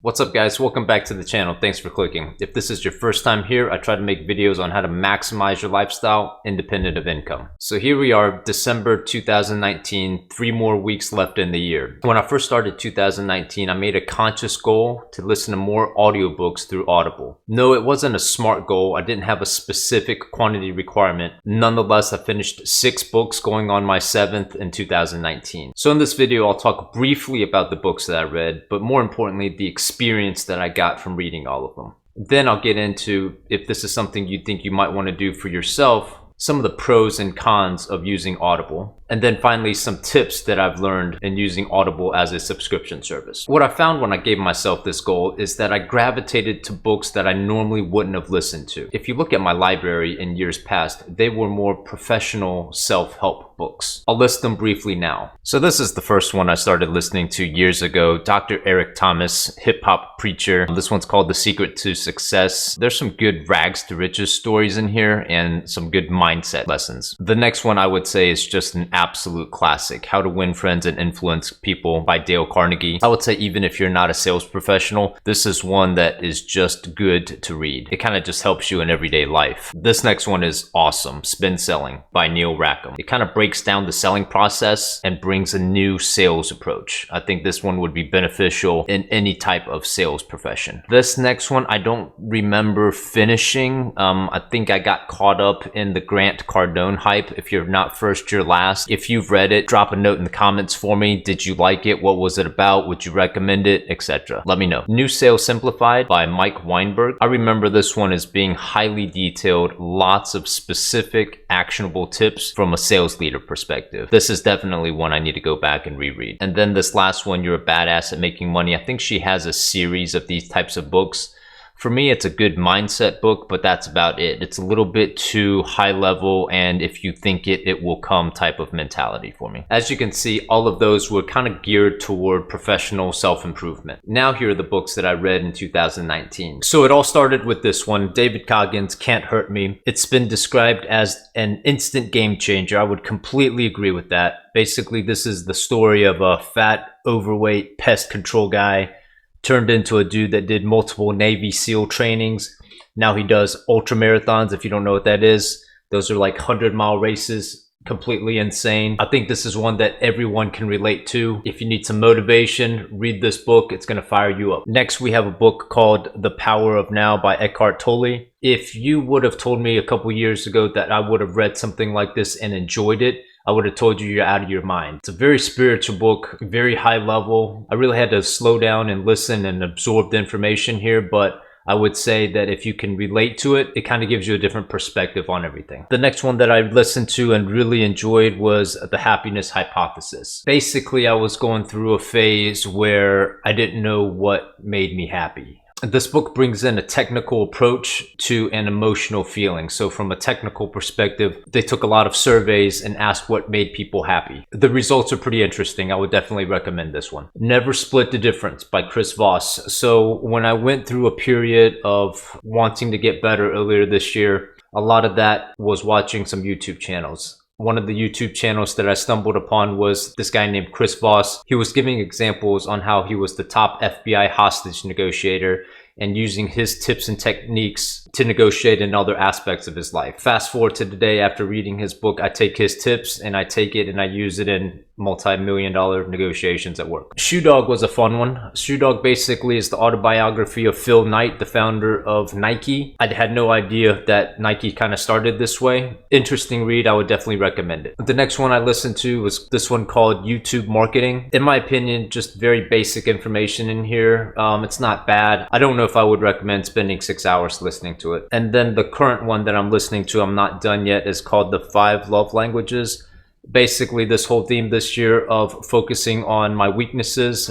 What's up guys, welcome back to the channel. Thanks for clicking. If this is your first time here, I try to make videos on how to maximize your lifestyle independent of income. So here we are, December 2019, 3 more weeks left in the year. When I first started 2019, I made a conscious goal to listen to more audiobooks through Audible. No, it wasn't a smart goal. I didn't have a specific quantity requirement. Nonetheless, I finished 6 books going on my 7th in 2019. So in this video, I'll talk briefly about the books that I read, but more importantly, the experience that I got from reading all of them. Then I'll get into, if this is something you think you might want to do for yourself, some of the pros and cons of using Audible. And then finally, some tips that I've learned in using Audible as a subscription service. What I found when I gave myself this goal is that I gravitated to books that I normally wouldn't have listened to. If you look at my library in years past, they were more professional self-help books. I'll list them briefly now. So this is the first one I started listening to years ago, Dr. Eric Thomas, hip-hop preacher. This one's called The Secret to Success. There's some good rags to riches stories in here and some good mindset lessons. The next one I would say is just an absolute classic, How to Win Friends and Influence People by Dale Carnegie. I would say even if you're not a sales professional, this is one that is just good to read. It kind of just helps you in everyday life. This next one is awesome, Spin Selling by Neil Rackham. It kind of breaks down the selling process and brings a new sales approach. I think this one would be beneficial in any type of sales profession. This next one I don't remember finishing. I think I got caught up in the Grant Cardone hype. If you're not first, you're last. If you've read it, drop a note in the comments for me. Did you like it? What was it about? Would you recommend it? Etc. Let me know. New Sales Simplified by Mike Weinberg. I remember this one as being highly detailed, lots of specific actionable tips from a sales leader perspective. This is definitely one I need to go back and reread. And then this last one, You're a Badass at Making Money. I think she has a series of these types of books. For me, it's a good mindset book, but that's about it. It's a little bit too high level, and if you think it, it will come type of mentality for me. As you can see, all of those were kind of geared toward professional self-improvement. Now here are the books that I read in 2019. So it all started with this one, David Goggins' Can't Hurt Me. It's been described as an instant game changer. I would completely agree with that. Basically, this is the story of a fat, overweight pest control guy turned into a dude that did multiple Navy SEAL trainings. Now he does ultra marathons. If you don't know what that is, those are like 100-mile races, completely insane. I think this is one that everyone can relate to. If you need some motivation, read this book. It's going to fire you up. Next, we have a book called The Power of Now by Eckhart Tolle. If you would have told me a couple years ago that I would have read something like this and enjoyed it, I would have told you you're out of your mind. It's a very spiritual book, very high level. I really had to slow down and listen and absorb the information here, but I would say that if you can relate to it, it kind of gives you a different perspective on everything. The next one that I listened to and really enjoyed was The Happiness Hypothesis. Basically, I was going through a phase where I didn't know what made me happy. This book brings in a technical approach to an emotional feeling. So from a technical perspective, they took a lot of surveys and asked what made people happy. The results are pretty interesting. I would definitely recommend this one. Never Split the Difference by Chris Voss. So when I went through a period of wanting to get better earlier this year, a lot of that was watching some YouTube channels. One of the YouTube channels that I stumbled upon was this guy named Chris Voss. He was giving examples on how he was the top FBI hostage negotiator and using his tips and techniques to negotiate in other aspects of his life. Fast forward to today, after reading his book, I take his tips and I take it and I use it in multi-million-dollar negotiations at work. Shoe Dog was a fun one. Shoe Dog basically is the autobiography of Phil Knight, the founder of Nike. I had no idea that Nike kind of started this way. Interesting read. I would definitely recommend it. The next one I listened to was this one called YouTube Marketing. In my opinion, just very basic information in here. It's not bad. I don't know if I would recommend spending 6 hours listening to it. And then the current one that I'm listening to, I'm not done yet, is called The 5 Love Languages. Basically, this whole theme this year of focusing on my weaknesses,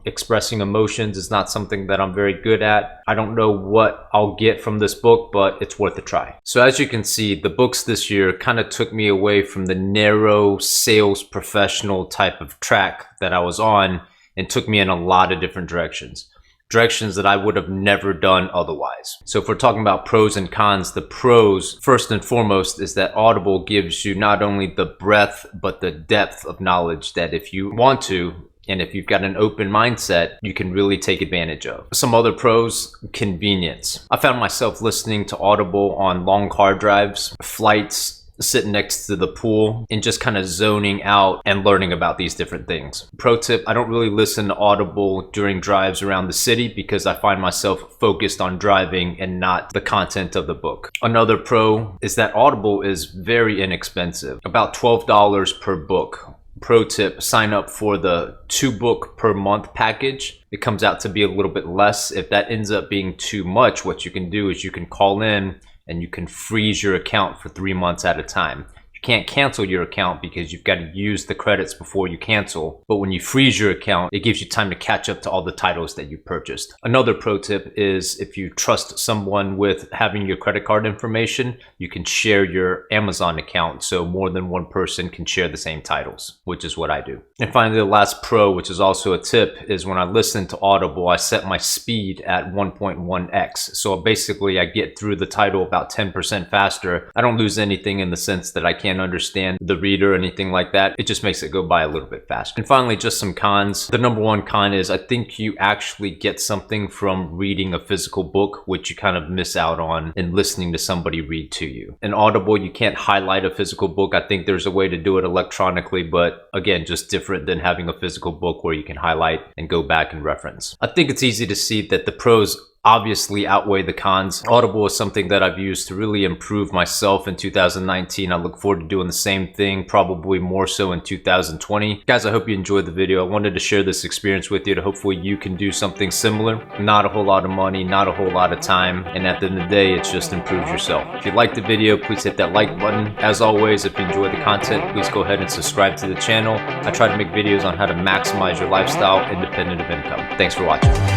expressing emotions is not something that I'm very good at. I don't know what I'll get from this book, but it's worth a try. So as you can see, the books this year kind of took me away from the narrow sales professional type of track that I was on and took me in a lot of different directions that I would have never done otherwise. So if we're talking about pros and cons, the pros, first and foremost, is that Audible gives you not only the breadth, but the depth of knowledge that if you want to, And if you've got an open mindset, you can really take advantage of. Some other pros: convenience. I found myself listening to Audible on long car drives, flights, sitting next to the pool, and just kind of zoning out and learning about these different things. Pro tip: I don't really listen to Audible during drives around the city because I find myself focused on driving and not the content of the book. Another pro is that Audible is very inexpensive, about $12 per book. Pro tip: sign up for the 2-book per month package. It comes out to be a little bit less. If that ends up being too much, what you can do is you can call in and you can freeze your account for 3 months at a time. You can't cancel your account because you've got to use the credits before you cancel. But when you freeze your account, it gives you time to catch up to all the titles that you purchased. Another pro tip is if you trust someone with having your credit card information, you can share your Amazon account so more than one person can share the same titles, which is what I do. And finally, the last pro, which is also a tip, is when I listen to Audible, I set my speed at 1.1x. So basically I get through the title about 10% faster. I don't lose anything in the sense that I can't understand the reader or anything like that. It just makes it go by a little bit faster. And finally, just some cons. The number one con is I think you actually get something from reading a physical book, which you kind of miss out on in listening to somebody read to you. In Audible, you can't highlight a physical book. I think there's a way to do it electronically, but again, just different than having a physical book where you can highlight and go back and reference. I think it's easy to see that the pros obviously outweigh the cons. Audible is something that I've used to really improve myself in 2019. I look forward to doing the same thing, probably more so in 2020. Guys, I hope you enjoyed the video. I wanted to share this experience with you to hopefully you can do something similar. Not a whole lot of money, not a whole lot of time, and at the end of the day, it's just improves yourself. If you liked the video, please hit that like button. As always, if you enjoy the content, please go ahead and subscribe to the channel. I try to make videos on how to maximize your lifestyle independent of income. Thanks for watching.